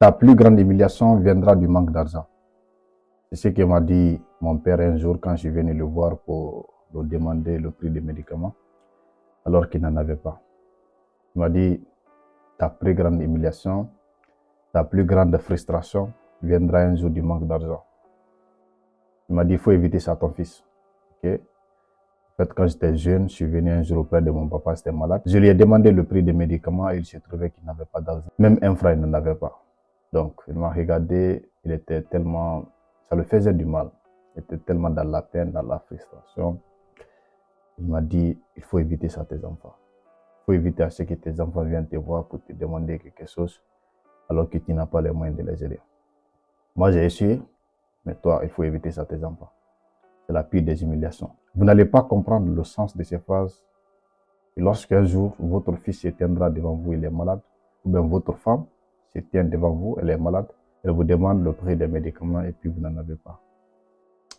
Ta plus grande humiliation viendra du manque d'argent. C'est ce que m'a dit mon père un jour quand je suis venu le voir pour lui demander le prix des médicaments, alors qu'il n'en avait pas. Il m'a dit, ta plus grande humiliation, ta plus grande frustration viendra un jour du manque d'argent. Il m'a dit, il faut éviter ça à ton fils. Okay? En fait, quand j'étais jeune, je suis venu un jour auprès de mon papa, c'était malade. Je lui ai demandé le prix des médicaments et il s'est trouvé qu'il n'avait pas d'argent. Même un franc, il n'en avait pas. Donc, il m'a regardé, il était tellement, ça le faisait du mal. Il était tellement dans la peine, dans la frustration. Il m'a dit, il faut éviter ça à tes enfants. Il faut éviter à ce que tes enfants viennent te voir pour te demander quelque chose alors que tu n'as pas les moyens de les aider. Moi, j'ai essayé, mais toi, il faut éviter ça à tes enfants. C'est la pire des humiliations. Vous n'allez pas comprendre le sens de ces phrases. Et lorsqu'un jour, votre fils se tiendra devant vous, il est malade, ou bien votre femme se tient devant vous, elle est malade, elle vous demande le prix des médicaments et puis vous n'en avez pas.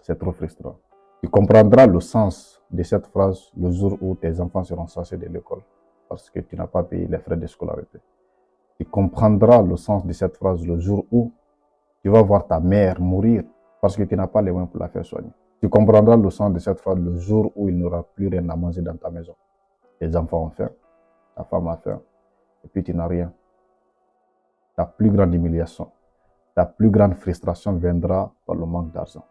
C'est trop frustrant. Tu comprendras le sens de cette phrase le jour où tes enfants seront sortis de l'école parce que tu n'as pas payé les frais de scolarité. Tu comprendras le sens de cette phrase le jour où tu vas voir ta mère mourir parce que tu n'as pas les moyens pour la faire soigner. Tu comprendras le sens de cette phrase le jour où il n'y aura plus rien à manger dans ta maison. Les enfants ont faim, ta femme a faim, et puis tu n'as rien. Ta plus grande humiliation, ta plus grande frustration viendra par le manque d'argent.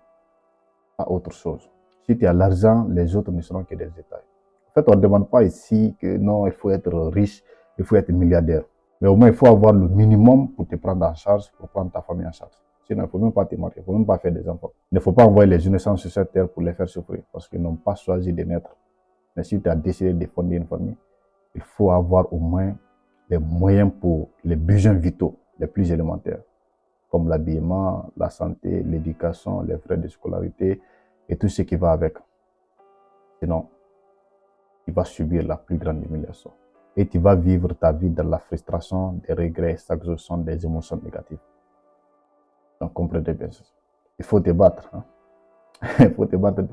Pas autre chose. Si tu as l'argent, les autres ne seront que des détails. En fait, on ne demande pas ici que non, il faut être riche, il faut être milliardaire. Mais au moins, il faut avoir le minimum pour te prendre en charge, pour prendre ta famille en charge. Sinon, il ne faut même pas te marier, il ne faut même pas faire des enfants. Il ne faut pas envoyer les innocents sur cette terre pour les faire souffrir, parce qu'ils n'ont pas choisi de naître. Mais si tu as décidé de fonder une famille, il faut avoir au moins les moyens pour les besoins vitaux les plus élémentaires, comme l'habillement, la santé, l'éducation, les frais de scolarité et tout ce qui va avec. Sinon, tu vas subir la plus grande humiliation. Et tu vas vivre ta vie dans la frustration, des regrets, chaque jour sont des émotions négatives. Donc, comprenez bien ça. Il faut te battre. Hein? Il faut te battre.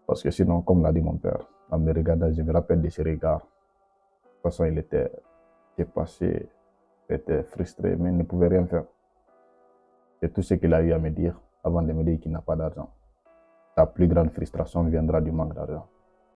Parce que sinon, comme l'a dit mon père, en me regardant, je me rappelle de ses regards. De toute façon, il était dépassé, il était frustré, mais il ne pouvait rien faire. C'est tout ce qu'il a eu à me dire avant de me dire qu'il n'a pas d'argent. Ta plus grande frustration viendra du manque d'argent.